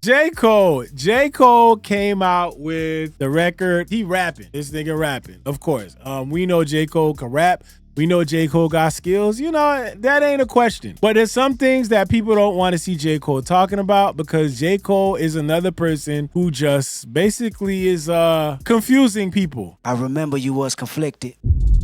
J.Cole. J.Cole came out with the record. He rapping. This nigga rapping. Of course. We know J.Cole can rap. We know J.Cole got skills. You know, that ain't a question. But there's some things that people don't want to see J.Cole talking about because J.Cole is another person who just basically is confusing people. I remember you was conflicted.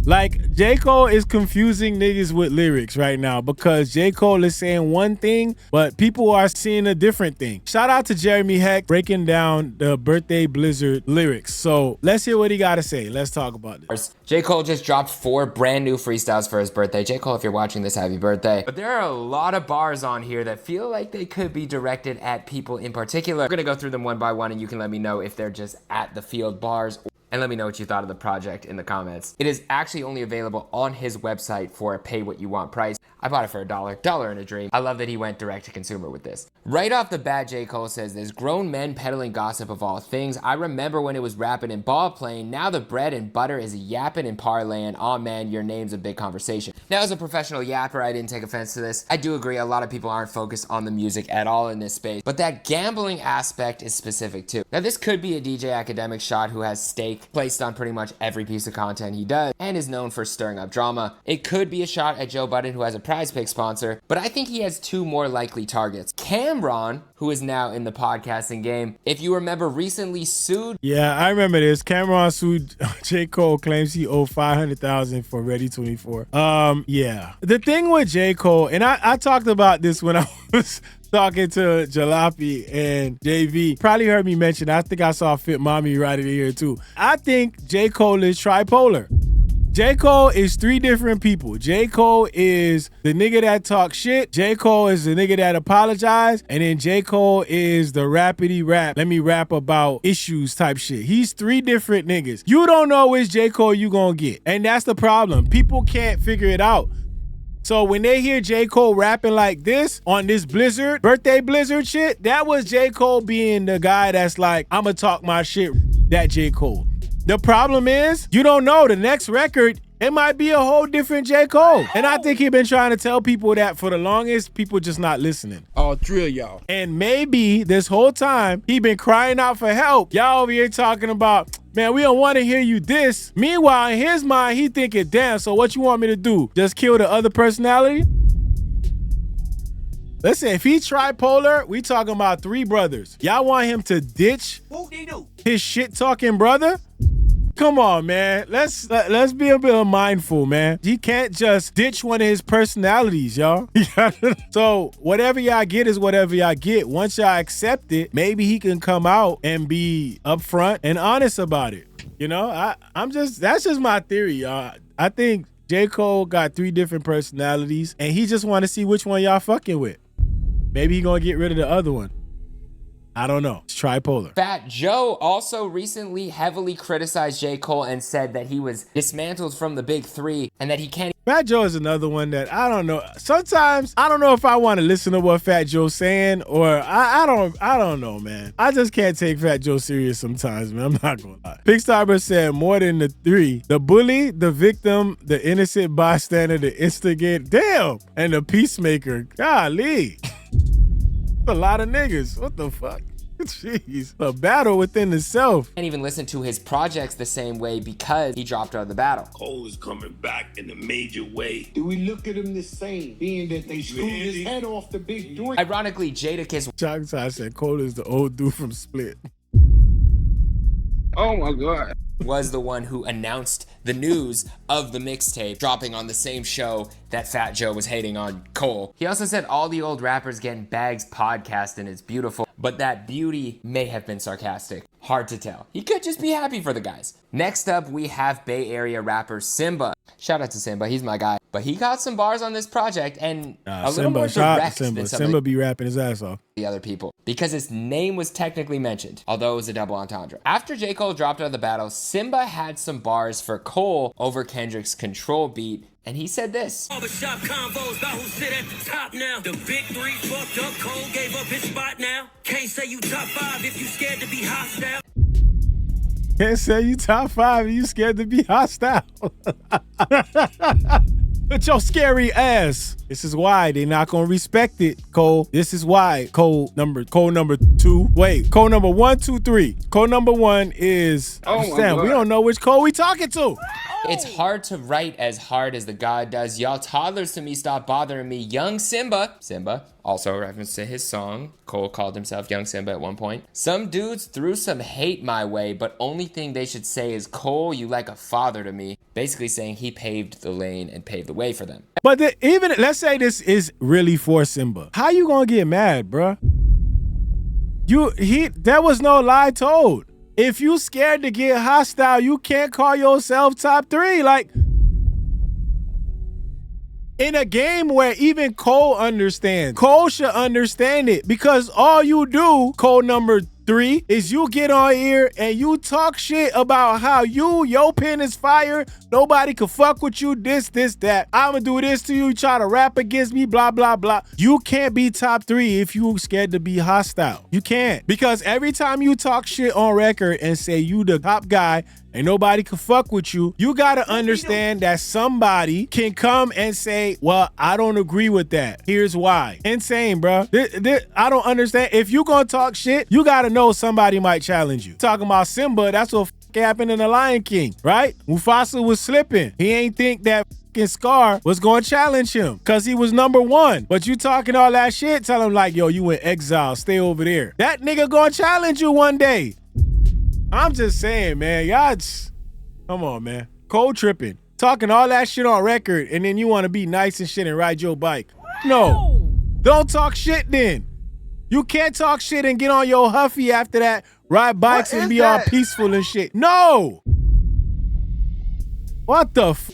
Like, J.Cole is confusing niggas with lyrics right now because J.Cole is saying one thing, but people are seeing a different thing. Shout out to Jeremy Heck breaking down the Birthday Blizzard lyrics. So let's hear what he got to say. Let's talk about this. J.Cole just dropped 4 brand new freestyles for his birthday. J.Cole, if you're watching this, happy birthday. But there are a lot of bars on here that feel like they could be directed at people in particular. We're gonna go through them one by one and you can let me know if they're just at the field bars. And let me know what you thought of the project in the comments. It is actually only available on his website for a pay what you want price. I bought it for $1 in a dream. I love that he went direct to consumer with this. Right off the bat, J. Cole says this: grown men peddling gossip of all things. I remember when it was rapping and ball playing. Now the bread and butter is yapping and parlaying. Aw man, your name's a big conversation. Now as a professional yapper, I didn't take offense to this. I do agree a lot of people aren't focused on the music at all in this space, but that gambling aspect is specific too. Now this could be a DJ academic shot who has stake placed on pretty much every piece of content he does and is known for stirring up drama. It could be a shot at Joe Budden, who has a prize pick sponsor, but I think he has 2 more likely targets. Cameron, who is now in the podcasting game, if you remember, recently sued. Yeah, I remember this. Cameron sued J. Cole, claims he owed $500,000 for Ready 24. Yeah. The thing with J. Cole, and I talked about this when I was talking to Jalopy and JV. Probably heard me mention, I think I saw Fit Mommy right in here too. I think J. Cole is tripolar. J. Cole is 3 different people. J. Cole is the nigga that talk shit. J. Cole is the nigga that apologize. And then J. Cole is the rappity rap. Let me rap about issues type shit. He's 3 different niggas. You don't know which J. Cole you gonna get. And that's the problem. People can't figure it out. So when they hear J. Cole rapping like this on this Blizzard, birthday Blizzard shit, that was J. Cole being the guy that's like, I'ma talk my shit, that J. Cole. The problem is, you don't know, the next record, it might be a whole different J. Cole. And I think he been trying to tell people that for the longest, people just not listening. All 3 of y'all. And maybe this whole time, he been crying out for help. Y'all over here talking about, man, we don't want to hear you diss. Meanwhile, in his mind, he thinking, damn, so what you want me to do? Just kill the other personality? Listen, if he tripolar, we talking about 3 brothers. Y'all want him to ditch his shit-talking brother? Come on, man. Let's be a bit mindful, man. He can't just ditch one of his personalities, y'all. So whatever y'all get is whatever y'all get. Once y'all accept it, maybe he can come out and be upfront and honest about it. You know, that's just my theory, y'all. I think J. Cole got 3 different personalities and he just want to see which one y'all fucking with. Maybe he gonna get rid of the other one. I don't know. It's tripolar. Fat Joe also recently heavily criticized J. Cole and said that he was dismantled from the big 3 and that he can't. Fat Joe is another one that I don't know. Sometimes I don't know if I want to listen to what Fat Joe's saying, or I don't know, man. I just can't take Fat Joe serious sometimes, man. I'm not gonna lie. Pigstarber said more than the 3: the bully, the victim, the innocent bystander, the instigator, damn, and the peacemaker. Golly. A lot of niggas. What the fuck? Jeez. A battle within itself. Can't even listen to his projects the same way because he dropped out of the battle. Cole is coming back in a major way. Do we look at him the same, being that they screwed his head off the big 3? Ironically, Jadakiss Choctaw said Cole is the old dude from Split. Oh my God. was the one who announced the news of the mixtape dropping on the same show that Fat Joe was hating on Cole. He also said all the old rappers getting bags podcasting is beautiful, but that beauty may have been sarcastic. Hard to tell. He could just be happy for the guys. Next up, we have Bay Area rapper Simba. Shout out to Simba, he's my guy. But he got some bars on this project and a little more direct than Simba be rapping his ass off. The other people, because his name was technically mentioned, although it was a double entendre. After J. Cole dropped out of the battle, Simba had some bars for Cole over Kendrick's Control beat, and he said this. Barbershop convos about who sit at the top now. The big 3 fucked up, Cole gave up his spot now. Can't say you top 5 if you scared to be hostile. Can't say you top 5 if you scared to be hostile. With your scary ass. This is why they not gonna respect it, Cole. This is why code number 2. Wait, code number 1, 2, 3. Code number 1 is damn, we don't know which code we talking to. It's hard to write as hard as the God does. Y'all toddlers to me, stop bothering me. Young Simba, also a reference to his song. Cole called himself Young Simba at one point. Some dudes threw some hate my way, but only thing they should say is, Cole, you like a father to me. Basically saying he paved the lane and paved the way for them. But even, let's say this is really for Simba. How you gonna get mad, bruh? There was no lie told. If you scared to get hostile, you can't call yourself top 3. Like, in a game where even Cole understands, Cole should understand it, because all you do, Cole number 3, is you get on here and you talk shit about how your pen is fire, nobody can fuck with you, this, that. I'ma do this to you, try to rap against me, blah, blah, blah. You can't be top 3 if you scared to be hostile. You can't. Because every time you talk shit on record and say you the top guy and nobody can fuck with you, you gotta understand that somebody can come and say, well, I don't agree with that. Here's why. Insane, bro. I don't understand. If you gonna talk shit, you gotta know somebody might challenge you. Talking about Simba, that's what happened in The Lion King, right? Mufasa was slipping. He ain't think that Scar was gonna challenge him because he was number 1. But you talking all that shit, tell him like, yo, you in exile, stay over there. That nigga gonna challenge you one day. I'm just saying, man, y'all, come on, man. Cole tripping. Talking all that shit on record, and then you want to be nice and shit and ride your bike. No, don't talk shit then. You can't talk shit and get on your huffy after that, ride bikes and be all peaceful and shit. No. What the f?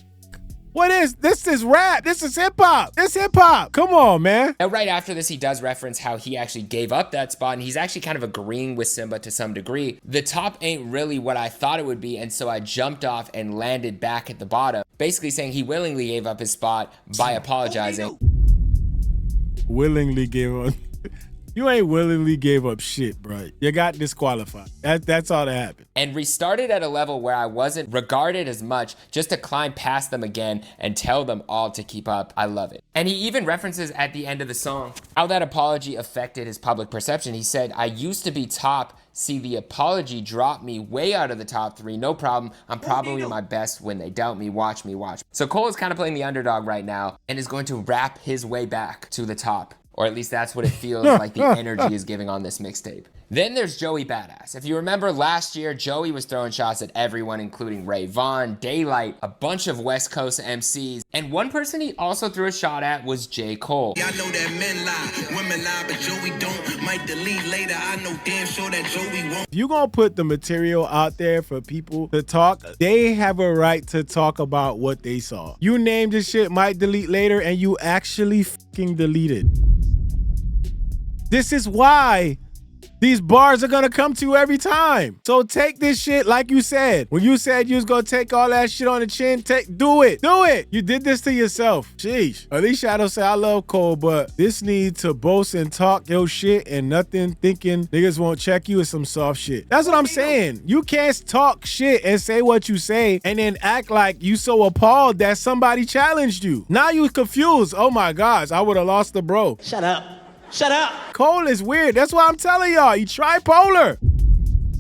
What is this? Is rap. This is hip hop. This hip hop. Come on, man. Now, right after this, he does reference how he actually gave up that spot, and he's actually kind of agreeing with Simba to some degree. The top ain't really what I thought it would be, and so I jumped off and landed back at the bottom. Basically saying he willingly gave up his spot by apologizing. Willingly gave up. You ain't willingly gave up shit, bro. You got disqualified. That's all that happened. And restarted at a level where I wasn't regarded as much, just to climb past them again and tell them all to keep up. I love it. And he even references at the end of the song how that apology affected his public perception. He said, I used to be top. See, the apology dropped me way out of the top 3. No problem. I'm probably my best when they doubt me. Watch me, watch. So Cole is kind of playing the underdog right now and is going to rap his way back to the top. Or at least that's what it feels like the energy is giving on this mixtape. Then there's Joey Badass. If you remember last year, Joey was throwing shots at everyone, including Ray Vaughn, Daylight, a bunch of West Coast MCs. And one person he also threw a shot at was j.cole. I know that men lie, women lie, but Joey don't. Might delete later, I know damn sure that Joey won't. If you're gonna put the material out there for people to talk, they have a right to talk about what they saw. You named this shit might delete later, and you actually fucking deleted. This is why these bars are gonna come to you every time. So take this shit like you said. When you said you was gonna take all that shit on the chin, do it. Do it. You did this to yourself. Sheesh. At least Shadow say, I love Cole, but this need to boast and talk your shit and nothing thinking niggas won't check you is some soft shit. That's what I'm saying. You can't talk shit and say what you say and then act like you so appalled that somebody challenged you. Now you confused. Oh my gosh, I would have lost the bro. Shut up. Shut up. Cole is weird. That's why I'm telling y'all. He tripolar.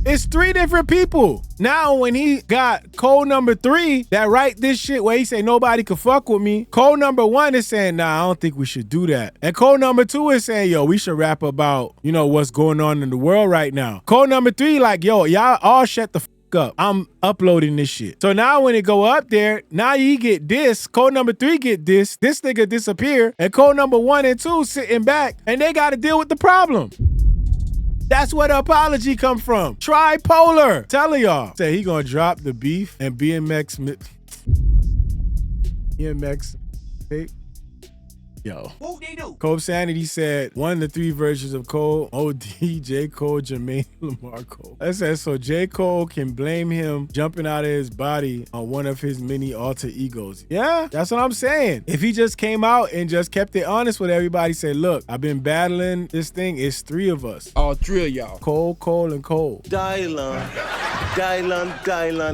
It's 3 different people. Now, when he got Cole number 3 that write this shit where he say nobody can fuck with me, Cole number 1 is saying, nah, I don't think we should do that. And Cole number 2 is saying, yo, we should rap about, you know, what's going on in the world right now. Cole number 3 like, yo, y'all all shut the fuck up. I'm uploading this shit. So now when it go up there, now you get this. Code number 3 get this. This nigga disappear. And code number 1 and 2 sitting back. And they got to deal with the problem. That's where the apology come from. Tripolar. Telling y'all. Say he gonna drop the beef and BMX. Yo. Cole Sanity said 1 to 3 versions of Cole, OD, j.cole, Jermaine, Lamar Cole. That says so j.cole can blame him jumping out of his body on one of his many alter egos. Yeah, that's what I'm saying. If he just came out and just kept it honest with everybody, said, look, I've been battling this thing. It's 3 of us. All 3 of y'all. Cole, Cole, and Cole. Dylan,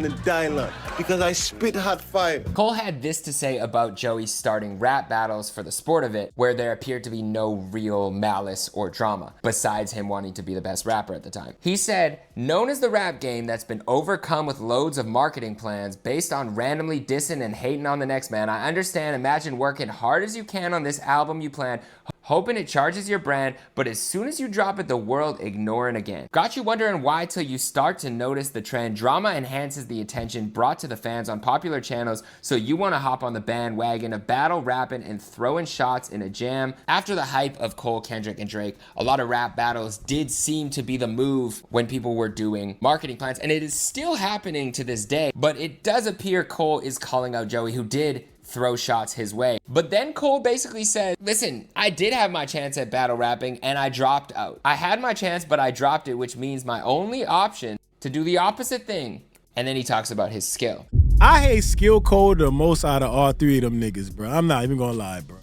and Dylan. because I spit hot fire. Cole had this to say about Joey starting rap battles for the sport of it, where there appeared to be no real malice or drama, besides him wanting to be the best rapper at the time. He said, known as the rap game that's been overcome with loads of marketing plans based on randomly dissing and hating on the next man, I understand, imagine working hard as you can on this album you plan, hoping it charges your brand, but as soon as you drop it, the world ignoring again. Got you wondering why till you start to notice the trend. Drama enhances the attention brought to the fans on popular channels, so you want to hop on the bandwagon of battle rapping and throwing shots in a jam. After the hype of Cole, Kendrick, and Drake, a lot of rap battles did seem to be the move when people were doing marketing plans, and it is still happening to this day, but it does appear Cole is calling out Joey, who did throw shots his way. But then Cole basically said, listen, I did have my chance at battle rapping and I dropped out. I had my chance, but I dropped it, which means my only option to do the opposite thing. And then he talks about his skill. I hate j.cole the most out of all three of them niggas, bro. I'm not even gonna lie, bro.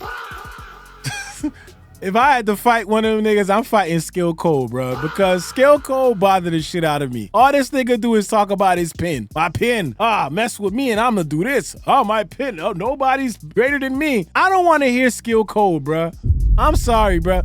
If I had to fight one of them niggas, I'm fighting j.cole, bro, because j.cole bothered the shit out of me. All this nigga do is talk about his pen. My pen, mess with me and I'm gonna do this. Oh, my pen, oh, nobody's greater than me. I don't wanna hear j.cole, bro. I'm sorry, bro.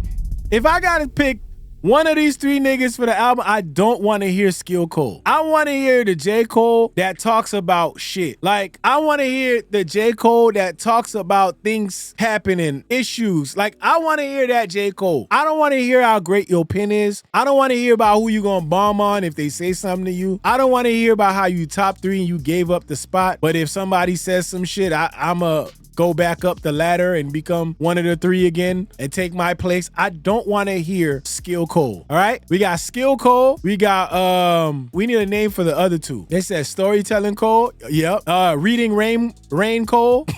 If I gotta pick one of these three niggas for the album, I don't want to hear j.cole. I want to hear the j.cole that talks about shit. Like, I want to hear the j.cole that talks about things happening, issues. Like, I want to hear that j.cole. I don't want to hear how great your pen is. I don't want to hear about who you gonna bomb on if they say something to you. I don't want to hear about how you top 3 and you gave up the spot. But if somebody says some shit, I'm a go back up the ladder and become one of the 3 again and take my place. I don't want to hear j.cole. All right, we got j.cole. We got we need a name for the other 2. They said storytelling Cole. Yep. Reading rain Cole.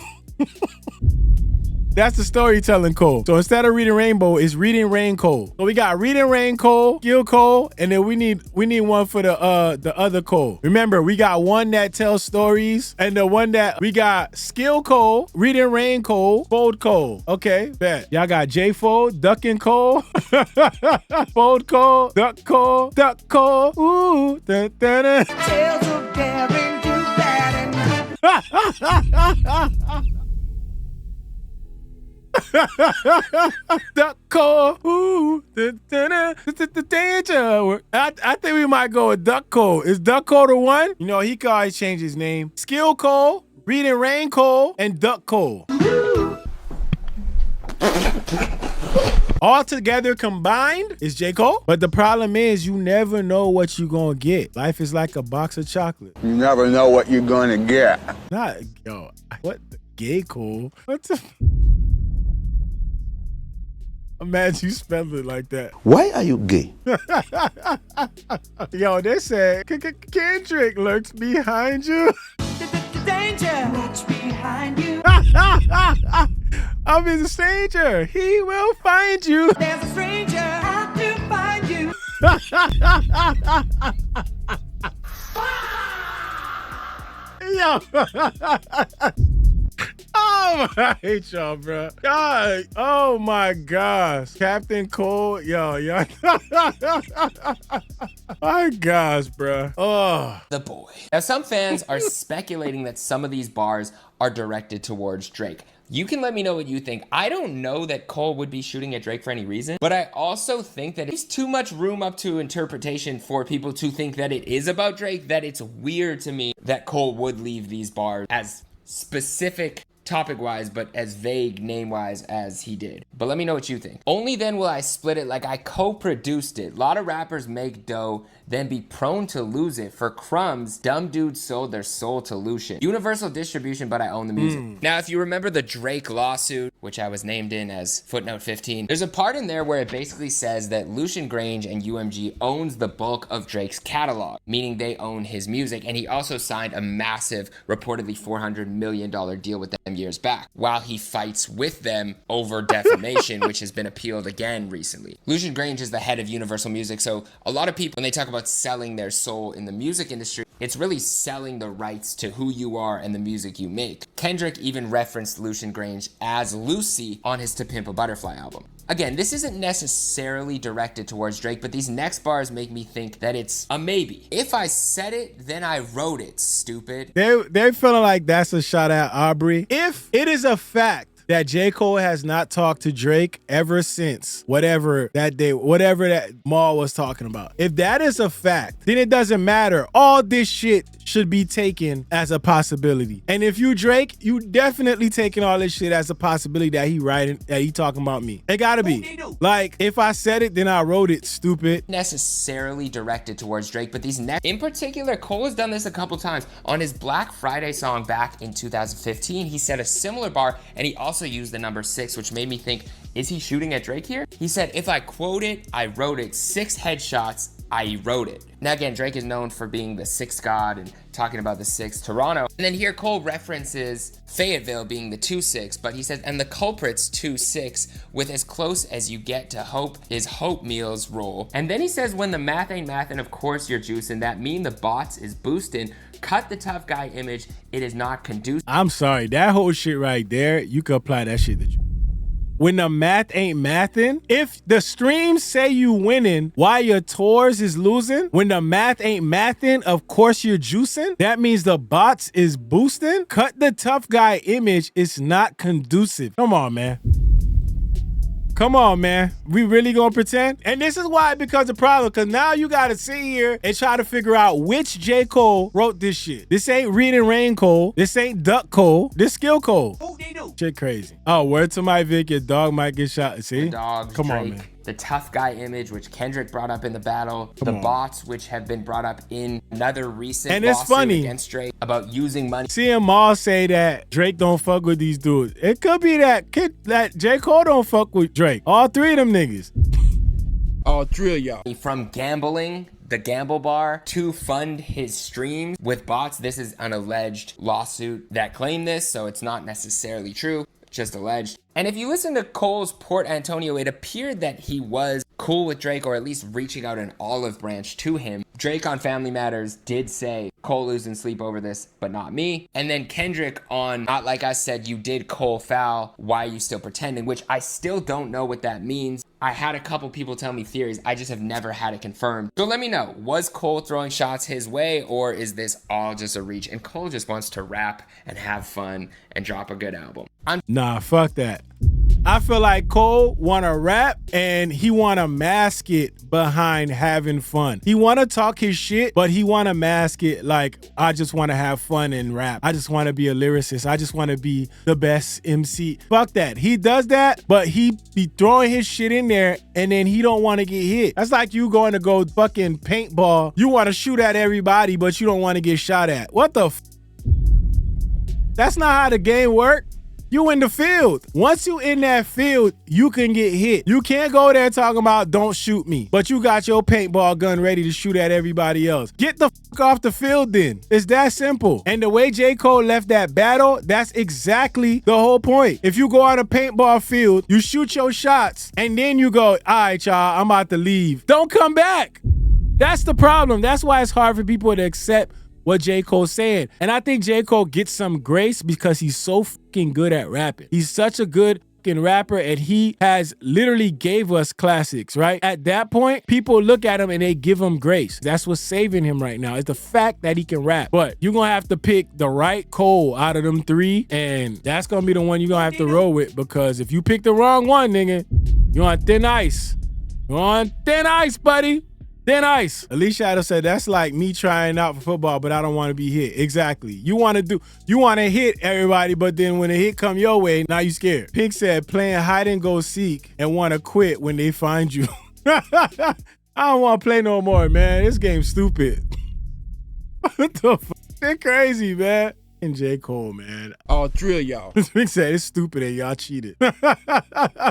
That's the storytelling Cole. So instead of reading rainbow, it's reading rain Cole. So we got reading rain Cole, j.cole, and then we need one for the other Cole. Remember, we got one that tells stories, and the one that we got j.cole, reading rain Cole, fold Cole. Okay, bet. Y'all got J-fold, ducking Cole, fold Cole, duck Cole, duck Cole. Ooh, da, da, da. Tales of daring, do bad and Duck Cole, ooh, the danger. I think we might go with Duck Cole. Is Duck Cole the one? You know, he could always change his name. j.cole, reading rain Cole, and Duck Cole. All together combined is j.cole. But the problem is you never know what you're gonna get. Life is like a box of chocolate. You never know what you're gonna get. Not, yo, what the j.cole? What the? Imagine you spell it like that. Why are you gay? Yo, they said Kendrick lurks behind you. Danger lurks behind you. I'm in a stranger. He will find you. There's a stranger out to find you. Yo. Oh, I hate y'all, bro. God, oh my gosh. Captain Cole, yo. My gosh, bro. Oh. The boy. Now, some fans are speculating that some of these bars are directed towards Drake. You can let me know what you think. I don't know that Cole would be shooting at Drake for any reason, but I also think that there's too much room up to interpretation for people to think that it is about Drake, that it's weird to me that Cole would leave these bars as specific topic-wise, but as vague name-wise as he did. But let me know what you think. Only then will I split it like I co-produced it. A lot of rappers make dough, then be prone to lose it. For crumbs, dumb dudes sold their soul to Lucian. Universal distribution, but I own the music. Now, if you remember the Drake lawsuit, which I was named in as footnote 15, there's a part in there where it basically says that Lucian Grange and UMG owns the bulk of Drake's catalog, meaning they own his music, and he also signed a massive, reportedly $400 million deal with them years back, while he fights with them over defamation, which has been appealed again recently. Lucian Grange is the head of Universal Music, so a lot of people, when they talk about selling their soul in the music industry, It's really selling the rights to who you are and the music you make. Kendrick even referenced Lucian Grange as Lucy on his To Pimp a Butterfly album. Again, this isn't necessarily directed towards Drake, but these next bars make me think that it's a maybe. If I said it, then I wrote it, stupid. They're feeling like that's a shot at Aubrey. If it is a fact that J. Cole has not talked to Drake ever since whatever that Maul was talking about. If that is a fact, then it doesn't matter. All this shit should be taken as a possibility. And if you Drake, you definitely taking all this shit as a possibility that he talking about me. It gotta be. Like, if I said it, then I wrote it, stupid. Necessarily directed towards Drake, but these next, in particular, Cole has done this a couple times. On his Black Friday song back in 2015, he said a similar bar, and he also used the number 6, which made me think, is he shooting at Drake here? He said, if I quote it, I wrote it. 6 headshots, I wrote it. Now again, Drake is known for being the 6th god and talking about the 6th Toronto. And then here Cole references Fayetteville being the 2-6, but he says, and the culprit's 2-6, with as close as you get to hope is hope meals roll. And then he says, when the math ain't mathin', of course you're juicing. That mean the bots is boosting. Cut the tough guy image. It is not conducive. I'm sorry, that whole shit right there, you could apply that shit to you. When the math ain't mathin', if the streams say you winning while your tours is losing, when the math ain't mathin', of course you're juicing. That means the bots is boosting. Cut the tough guy image. It's not conducive. Come on, man. Come on, man. We really gonna pretend? And this is why it becomes a problem, because now you gotta sit here and try to figure out which J. Cole wrote this shit. This ain't Read and Rain Cole. This ain't Duck Cole. This Skill Cole. Shit crazy. Oh, word to my Vic, your dog might get shot. See? The dogs, come Drake, on, man. The tough guy image, which Kendrick brought up in the battle, the bots, which have been brought up in another recent and it's lawsuit funny against Drake about using money. Seeing Maul say that Drake don't fuck with these dudes. It could be that J. Cole don't fuck with Drake. All 3 of them niggas. All 3 of y'all. From gambling, the gamble bar, to fund his streams with bots. This is an alleged lawsuit that claimed this, so it's not necessarily true, just alleged. And if you listen to Cole's Port Antonio, it appeared that he was cool with Drake, or at least reaching out an olive branch to him. Drake on Family Matters did say, Cole losing sleep over this, but not me. And then Kendrick on Not Like I Said, you did Cole foul, why are you still pretending? Which I still don't know what that means. I had a couple people tell me theories, I just have never had it confirmed. So let me know, was Cole throwing shots his way, or is this all just a reach? And Cole just wants to rap and have fun and drop a good album. Nah, fuck that. I feel like Cole wanna rap and he wanna mask it behind having fun. He wanna talk his shit, but he wanna mask it like, I just wanna have fun and rap. I just wanna be a lyricist. I just wanna be the best MC. Fuck that. He does that, but he be throwing his shit in there and then he don't wanna get hit. That's like you going to go fucking paintball. You wanna shoot at everybody, but you don't wanna get shot at. What the f? That's not how the game works. You in the field. Once you in that field, you can get hit. You can't go there talking about don't shoot me, but you got your paintball gun ready to shoot at everybody else. Get the fuck off the field then. It's that simple. And the way J. Cole left that battle, that's exactly the whole point. If you go on a paintball field, you shoot your shots, and then you go, all right, y'all, I'm about to leave. Don't come back. That's the problem. That's why it's hard for people to accept what J. Cole's saying. And I think J. Cole gets some grace because he's so fucking good at rapping. He's such a good fucking rapper, and he has literally gave us classics, right? At that point, people look at him and they give him grace. That's what's saving him right now. It's the fact that he can rap. But you're gonna have to pick the right Cole out of them 3, and that's gonna be the one you're gonna have to roll with, because if you pick the wrong one, nigga, you're on thin ice. You're on thin ice, buddy. Thin ice. Alicia Shadow said, that's like me trying out for football, but I don't want to be hit. Exactly. You want to hit everybody, but then when the hit come your way, now you scared. Pink said, playing hide and go seek and want to quit when they find you. I don't want to play no more, man. This game's stupid. What the fuck? They're crazy, man. And J. Cole, man. All 3 of y'all. Big said it's stupid and y'all cheated.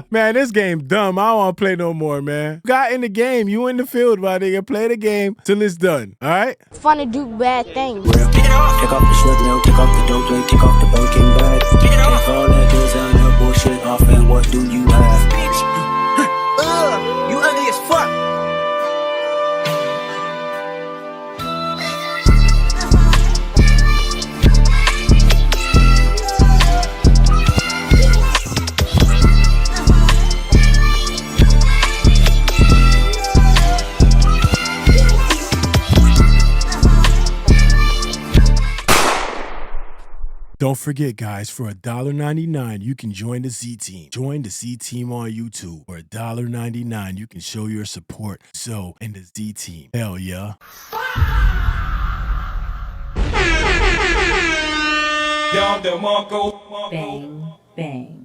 Man, this game dumb. I don't want to play no more, man. Got in the game. You in the field, my nigga. Play the game till it's done. All right? Fun to do bad things. Take off the short nail, take off the dope, take off the broken bag. Take all that goods and that bullshit off, and what do you have? You ugly as fuck. Don't forget, guys, for $1.99, you can join the Z Team. Join the Z Team on YouTube. For $1.99, you can show your support. So, in the Z Team. Hell yeah. Bang, bang.